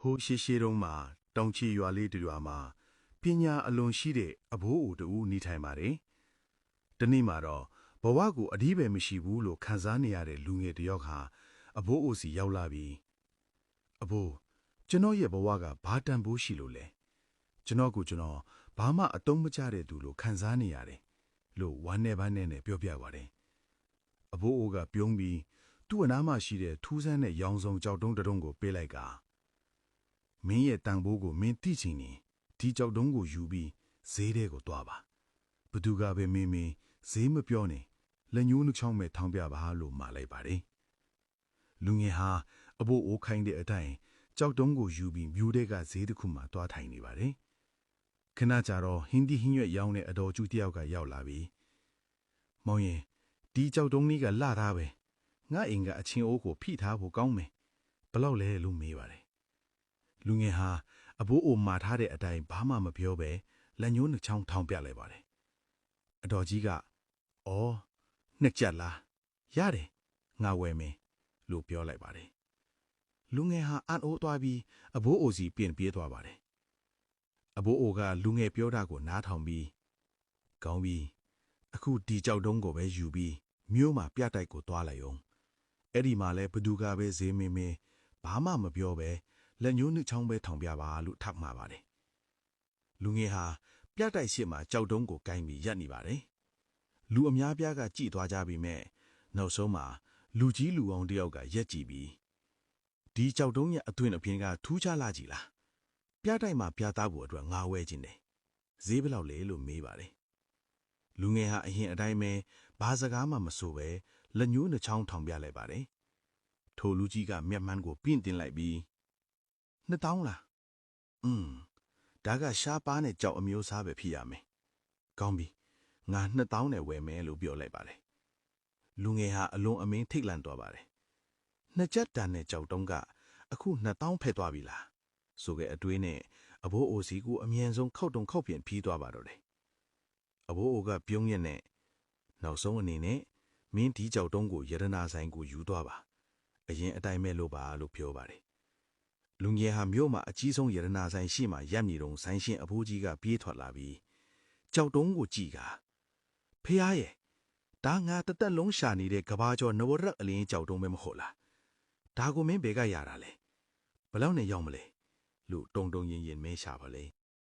ဟိုရှေရှေတုံးမှာတောင်ချီရွာလေးတစ်ရွာမှာပညာအလွန်ရှိတဲ့အဘိုးအိုတူနေထိုင်ပါတယ်။တနေ့မှာတော့ဘဝကိုအဓိပ္ပာယ်မရှိဘူးလို့ခံစားနေရတဲ့လူငယ်တစ်ယောက်ဟာအဘိုးအိုစီရောက်လာပြီးအဘိုးကျွန်တော်ရဲ့ဘဝကဘာတန်ဖိုးရှိလို့လဲကျွန်တော်ဘာမှအတုံးမကျတဲ့သူလို့ခံစားနေရတယ်လို့ဝမ်းနဲ့ပန်းနဲ့ပြောပြပါတယ်။အဘိုးအိုကပြုံးပြီးသူ့အနားမှာရှိတဲ့ထူးဆန်းတဲ့ရောင်စုံကြောက်တုံးတုံးကိုပေးလိုက်ကမင်းရဲ့တန်ဖိုးကိုမင်းသိချင်ရင်ဒီကြောက်တုံးကိုယူပြီးဈေးထဲကိုသွားပါဘသူကပဲမင်းဈေးမပြောနဲ့လက်ညှိုးနှချောင်းမဲ့ထောင်ပြပါလို့မှာလိုက်ပါတယ်လူငယ်ဟာအဘိုးအိုခိုင်းတဲ့အတိုင်းကြောက်တုံးကိုယူပြီးမြို့ထဲကဈေးတစ်ခုမှာတွားထိုင်နေပါတယ်ခဏကြာတော့ဟင်းဒီဟင်းရွက်ရောင်းတဲ့အတော်ကျူးတယောက်ကရောက်လာပြီးမောင်ရင်ဒီကြောက်တုံးလေးကလှထားပဲငါအိမ်ကအချင်းအိုးကိုဖိထားဖို့ကောင်းမယ်ဘလောက်လဲလို့မေးပါတယ်လူငယ်ဟာအဘိုးအိုမှာထားတဲ့အတိုင်းဘာမှမပြောပဲလက်ညှိုးနှချောင်းထောင်ပြလိုက်ပါတယ်အတော်ကြီးကအော်နှစ်ကြက်လားရတယ်ငါဝယ်မယ်လို့ပြောလိုက်ပါတယ်လူငယ်ဟာအံ့ဩသွားပြီးအဘိုးအိုစီပြင်ပြေးသွားပါတယ်အဘိုးအိုကလူငယ်ပြောတာကိုနားထောင်ပြီးကောင်းပြီအခုဒီကြောက်တုံးကိုပဲယူပြီးမြို့မှာပြတိုက်ကိုသွားလိုက်အောင်အဲ့ဒီမှာလဲဘသူကပဲဈေးမင်းဘာမှမပြောပဲလက်ညှိုးနှချောင်းပဲထောင်ပြပါလို့ထပ်မှာပါတယ်လူငယ်ဟာပြတိုက်ရှိမှကြောက်တုံးကိုကိုင်းပြီးရပ်နေပါတယ်လူအများပြားကကြည်သွားကြပြီမဲ့နောက်ဆုံးမှာလူကြီးလူအောင်တယောက်ကရက်ကြည့်ပြီးဒီကြောက်တုံးရဲ့အသွင်အပြင်ကထူးခြားလာကြည်လားပြတိုက်မှာပြသားဖို့အတွက်ငါဝဲခြင်းတယ်ဈေးဘယ်လောက်လဲလို့မေးပါတယ်လူငယ်ဟာအရင်အတိုင်းပဲဘာစကားမှမဆိုပဲလက်ညှိုးနှချောင်းထောင်ပြလိုက်ပါတယ်ထိုလူကြီးကမျက်မှန်းကိုပြင့်တင်လိုက်ပြီး2000လားဒါကရှားပါးနဲ့ကြောက်အမျိုးသားပဲဖြစ်ရမယ်ကောင်းပြီငါ2000နဲ့ဝယ်မယ်လို့ပြောလိုက်ပါတယ်လူငယ်ဟာအလွန်အမင်းထိတ်လန့်သွားပါတယ်နှစ်ချက်တန်နဲ့ကြောက်တုံးကအခု2000ဖက်သွားပြီလားဆိုတဲ့အတွေးနဲ့အဘိုးအိုစီကိုအမြန်ဆုံးခောက်တုံခောက်ပြင်ဖြီးသွားပါတော့တယ်အဘိုးအိုကပြုံးရက်နဲ့နောက်ဆုံးအနေနဲ့မင်းဒီကြောက်တုံးကိုရတနာဆိုင်ကိုယူသွားပါအရင်အတိုင်းပဲလို့ပါလို့ပြောပါတယ်လူငယ်ဟာမြို့မှာအကြီးဆုံးရတနာဆိုင်ရှိမှရပ်မြေတုံးဆိုင်ရှင်အဖိုးကြီးကပြေးထွက်လာပြီးကြောက်တုံးကိုကြည့်ကဖေးရဲ့ဒါငါတသက်လုံးရှာနေတဲ့ကဘာကျော်နဝရက်အလင်းကြောက်တုံးပဲမဟုတ်လားဒါကိုမင်းဘယ်ကရတာလဲဘယ်လောက်နဲ့ရောက်မလဲလို့တုံရင်မဲရှာပါလေ